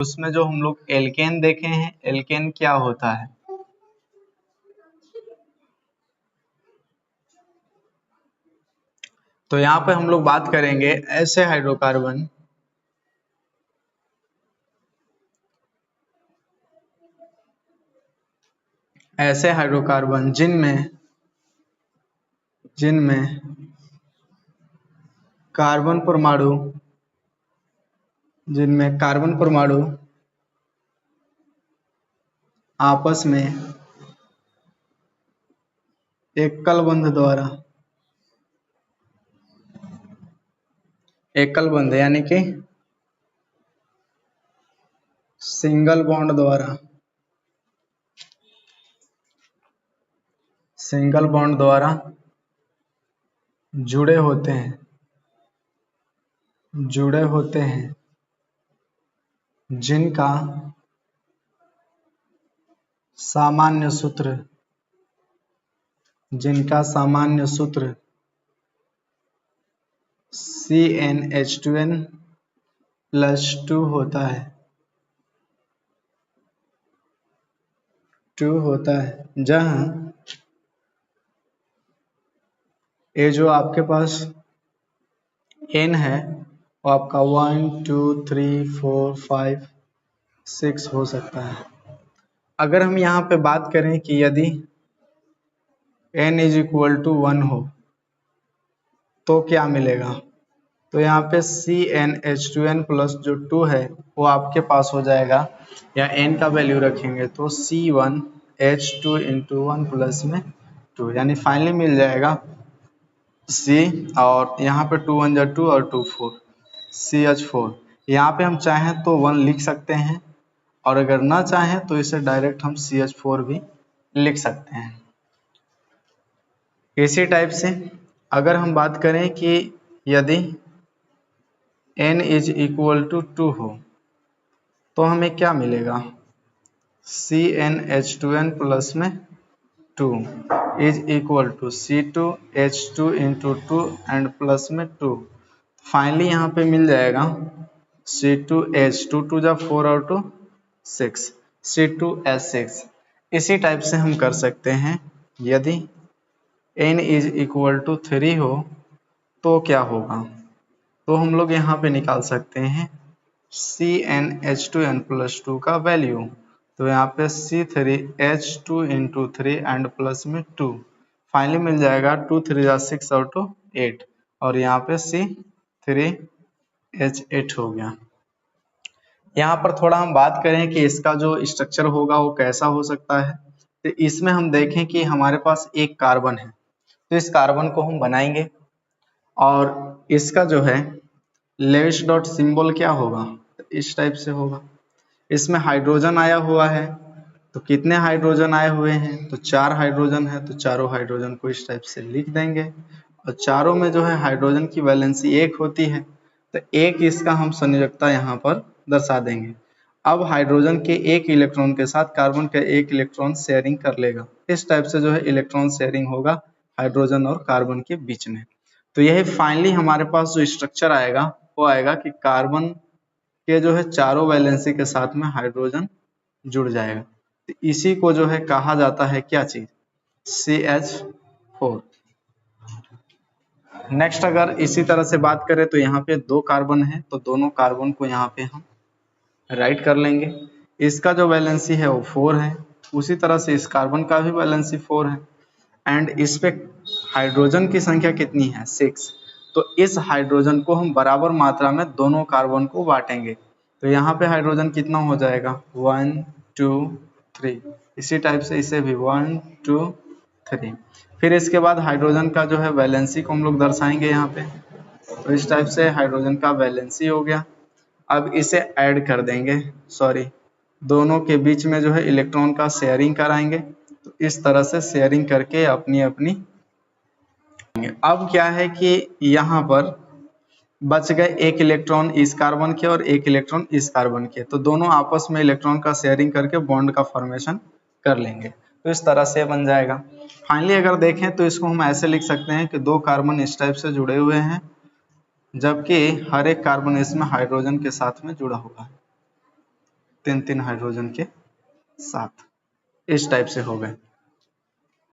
उसमें जो हम लोग एल्केन देखे हैं, एल्केन क्या होता है? तो यहाँ पे हम लोग बात करेंगे ऐसे हाइड्रोकार्बन जिनमें कार्बन परमाणु आपस में एकल बंध यानी कि सिंगल बॉन्ड द्वारा जुड़े होते हैं जिनका सामान्य सूत्र CnH2n+2 होता है, जहां ये जो आपके पास n है वो आपका 1 2 3 4 5 6 हो सकता है। अगर हम यहाँ पे बात करें कि यदि n = 1 हो तो क्या मिलेगा? तो यहाँ पे CnH2n+ जो 2 है वो आपके पास हो जाएगा, या n का वैल्यू रखेंगे तो C1H2 × 1 में 2, यानी फाइनली मिल जाएगा C, और यहाँ पे 2 1 2 और 2 4 CH4। यहाँ पे हम चाहें तो 1 लिख सकते हैं, और अगर ना चाहें तो इसे डायरेक्ट हम CH4 भी लिख सकते हैं। इसी टाइप से अगर हम बात करें कि यदि n = 2 हो तो हमें क्या मिलेगा? CnH2n+ में 2 = C2H2 × 2 एंड प्लस में 2। फाइनली यहाँ पे मिल जाएगा C2H2 2 जा 4 और 2 6 C2H6। इसी टाइप से हम कर सकते हैं, यदि n = 3 हो तो क्या होगा? तो हम लोग यहाँ पे निकाल सकते हैं CnH2n+2 का वैल्यू। तो यहाँ पे C3H2 × 3 एंड प्लस में 2, फाइनली मिल जाएगा 2 3 जा 6 और 2 8, और यहाँ पे C3H8 हो गया। यहाँ पर थोड़ा हम बात करें कि इसका जो स्ट्रक्चर होगा वो कैसा हो सकता है। तो इसमें हम देखें कि हमारे पास एक कार्बन है, तो इस कार्बन को हम बनाएंगे और इसका जो है लेविस डॉट सिंबल क्या होगा? तो इस टाइप से होगा। इसमें हाइड्रोजन आया हुआ है, तो कितने हाइड्रोजन आए हुए हैं? तो 4 हाइड्रोजन है, तो चारों हाइड्रोजन को इस टाइप से लिख देंगे, और चारों में जो है हाइड्रोजन की वैलेंसी 1 होती है, तो 1 इसका हम संयोजकता यहाँ पर दर्शा देंगे। अब हाइड्रोजन के 1 इलेक्ट्रॉन के साथ कार्बन का 1 इलेक्ट्रॉन शेयरिंग कर लेगा। इस टाइप से जो है इलेक्ट्रॉन शेयरिंग होगा हाइड्रोजन और कार्बन के बीच में। तो यही फाइनली हमारे पास जो स्ट्रक्चर आएगा वो आएगा कि कार्बन के जो है चारों वैलेंसी के साथ में हाइड्रोजन जुड़ जाएगा। तो इसी को जो है कहा जाता है क्या चीज? CH4। नेक्स्ट अगर इसी तरह से बात करें तो यहाँ पे 2 कार्बन है, तो दोनों कार्बन को यहाँ पे हम राइट कर लेंगे। इसका जो वैलेंसी है वो 4 है, उसी तरह से इस कार्बन का भी वैलेंसी 4 है, एंड इस पे हाइड्रोजन की संख्या कितनी है? 6। तो इस हाइड्रोजन को हम बराबर मात्रा में दोनों कार्बन को बांटेंगे, तो यहाँ पे हाइड्रोजन कितना हो जाएगा? 1 2 3। इसी टाइप से इसे भी 1 2 3। फिर इसके बाद हाइड्रोजन का जो है वैलेंसी को हम लोग दर्शाएंगे यहाँ पे, तो इस टाइप से हाइड्रोजन का वैलेंसी हो गया। अब इसे ऐड कर देंगे, सॉरी दोनों के बीच में जो है इलेक्ट्रॉन का शेयरिंग कराएंगे, तो इस तरह से शेयरिंग करके अपनी अपनी। अब क्या है कि यहाँ पर बच गए 1 इलेक्ट्रॉन इस कार्बन के और 1 इलेक्ट्रॉन इस कार्बन के, तो दोनों आपस में इलेक्ट्रॉन का शेयरिंग करके बॉन्ड का फॉर्मेशन कर लेंगे, तो इस तरह से बन जाएगा। फाइनली अगर देखें तो इसको हम ऐसे लिख सकते हैं कि 2 कार्बन इस टाइप से जुड़े हुए हैं, जबकि हर एक कार्बन इसमें हाइड्रोजन के साथ में जुड़ा हुआ है। तीन तीन हाइड्रोजन के साथ। इस टाइप से हो गए।